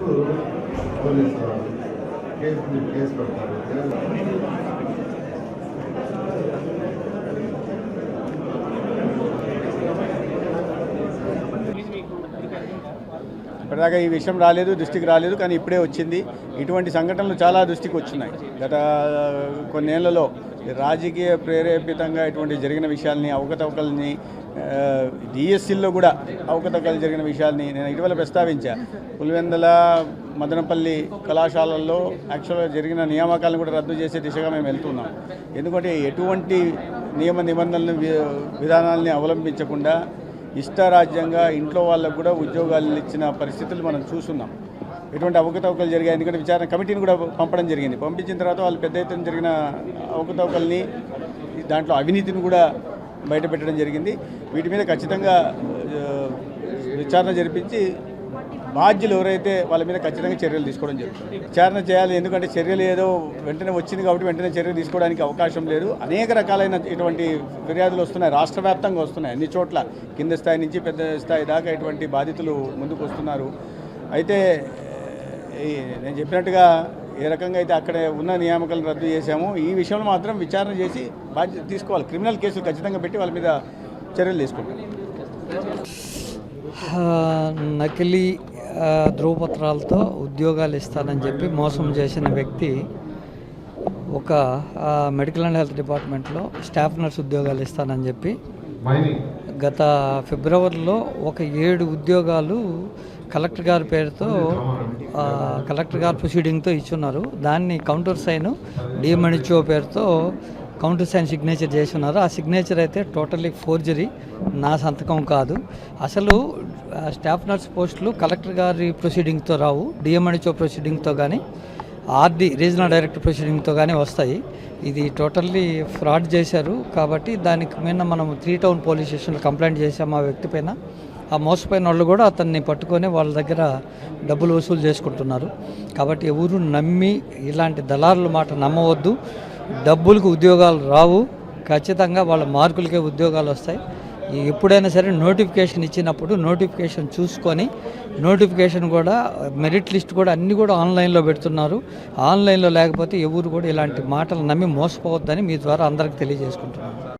Police case పెడతారు. ఇప్పటిదాకా ఈ విషయం రాలేదు, దృష్టికి రాలేదు, కానీ ఇప్పుడే వచ్చింది. ఇటువంటి సంఘటనలు చాలా దృష్టికి వచ్చినాయి. గత కొన్నేళ్లలో రాజకీయ ప్రేరేపితంగా ఇటువంటి జరిగిన విషయాల్ని, అవకతవకల్ని, డిఎస్సీల్లో కూడా అవకతవకలు జరిగిన విషయాల్ని నేను ఇటీవల ప్రస్తావించా. పులివెందుల, మదనపల్లి కళాశాలల్లో యాక్చువల్గా జరిగిన నియామకాలను కూడా రద్దు చేసే దిశగా మేము వెళ్తున్నాం. ఎందుకంటే ఎటువంటి నియమ నిబంధనలను, విధానాలని అవలంబించకుండా ఇష్టారాజ్యంగా ఇంట్లో వాళ్ళకు కూడా ఉద్యోగాలు ఇచ్చిన పరిస్థితులు మనం చూస్తున్నాం. ఎటువంటి అవకతవకలు జరిగాయి. ఎందుకంటే విచారణ కమిటీని కూడా పంపడం జరిగింది. పంపించిన తర్వాత వాళ్ళు పెద్ద ఎత్తున జరిగిన అవకతవకల్ని, దాంట్లో అవినీతిని కూడా బయటపెట్టడం జరిగింది. వీటి మీద ఖచ్చితంగా విచారణ జరిపించి బాధ్యులు ఎవరైతే వాళ్ళ మీద ఖచ్చితంగా చర్యలు తీసుకోవడం జరుగుతుంది. విచారణ చేయాలి. ఎందుకంటే చర్యలు ఏదో వెంటనే వచ్చింది కాబట్టి వెంటనే చర్యలు తీసుకోవడానికి అవకాశం లేదు. అనేక రకాలైన ఇటువంటి ఫిర్యాదులు వస్తున్నాయి, రాష్ట్ర వ్యాప్తంగా వస్తున్నాయి. అన్ని చోట్ల కింద స్థాయి నుంచి పెద్ద స్థాయి దాకా ఇటువంటి బాధితులు ముందుకు వస్తున్నారు. అయితే నేను చెప్పినట్టుగా ఏ రకంగా అయితే అక్కడ ఉన్న నియామకాలను రద్దు చేశామో ఈ విషయంలో మాత్రం విచారణ చేసి బాధ్యత తీసుకోవాలి. క్రిమినల్ కేసులు ఖచ్చితంగా పెట్టి వాళ్ళ మీద చర్యలు తీసుకుంటాం. నకిలీ ధ్రువపత్రాలతో ఉద్యోగాలు ఇస్తానని చెప్పి మోసం చేసిన వ్యక్తి ఒక మెడికల్ అండ్ హెల్త్ డిపార్ట్మెంట్లో స్టాఫ్ నర్స్ ఉద్యోగాలు ఇస్తానని చెప్పి గత ఫిబ్రవరిలో ఒక 7 ఉద్యోగాలు కలెక్టర్ గారి పేరుతో కలెక్టర్ గారి ప్రొసీడింగ్తో ఇచ్చున్నారు. దాన్ని కౌంటర్ సైన్ డిఎంహెచ్ఓ పేరుతో కౌంటర్ సైన్ సిగ్నేచర్ చేసి ఉన్నారు. ఆ సిగ్నేచర్ అయితే టోటల్లీ ఫోర్జరీ, నా సంతకం కాదు. అసలు స్టాఫ్ నర్స్ పోస్టులు కలెక్టర్ గారి ప్రొసీడింగ్తో రావు, డిఎంహెచ్ఓ ప్రొసీడింగ్తో కానీ ఆర్డీ రీజనల్ డైరెక్టర్ ప్రొసీడింగ్తో కానీ వస్తాయి. ఇది టోటల్లీ ఫ్రాడ్ చేశారు. కాబట్టి దానికి మీద మనం 3 టౌన్ పోలీస్ స్టేషన్లో కంప్లైంట్ చేశాము ఆ వ్యక్తి పైన. ఆ మోసపోయిన వాళ్ళు కూడా అతన్ని పట్టుకొని వాళ్ళ దగ్గర డబ్బులు వసూలు చేసుకుంటున్నారు. కాబట్టి ఎవరు నమ్మి ఇలాంటి దళారుల మాట నమ్మవద్దు. డబ్బులకు ఉద్యోగాలు రావు, ఖచ్చితంగా వాళ్ళ మార్కులకే ఉద్యోగాలు వస్తాయి. ఎప్పుడైనా సరే నోటిఫికేషన్ ఇచ్చినప్పుడు నోటిఫికేషన్ చూసుకొని, నోటిఫికేషన్ కూడా మెరిట్ లిస్ట్ కూడా అన్నీ కూడా ఆన్లైన్లో పెడుతున్నారు. ఆన్లైన్లో లేకపోతే ఎవరు కూడా ఇలాంటి మాటలు నమ్మి మోసపోవద్దని మీ ద్వారా అందరికి తెలియజేసుకుంటున్నాను.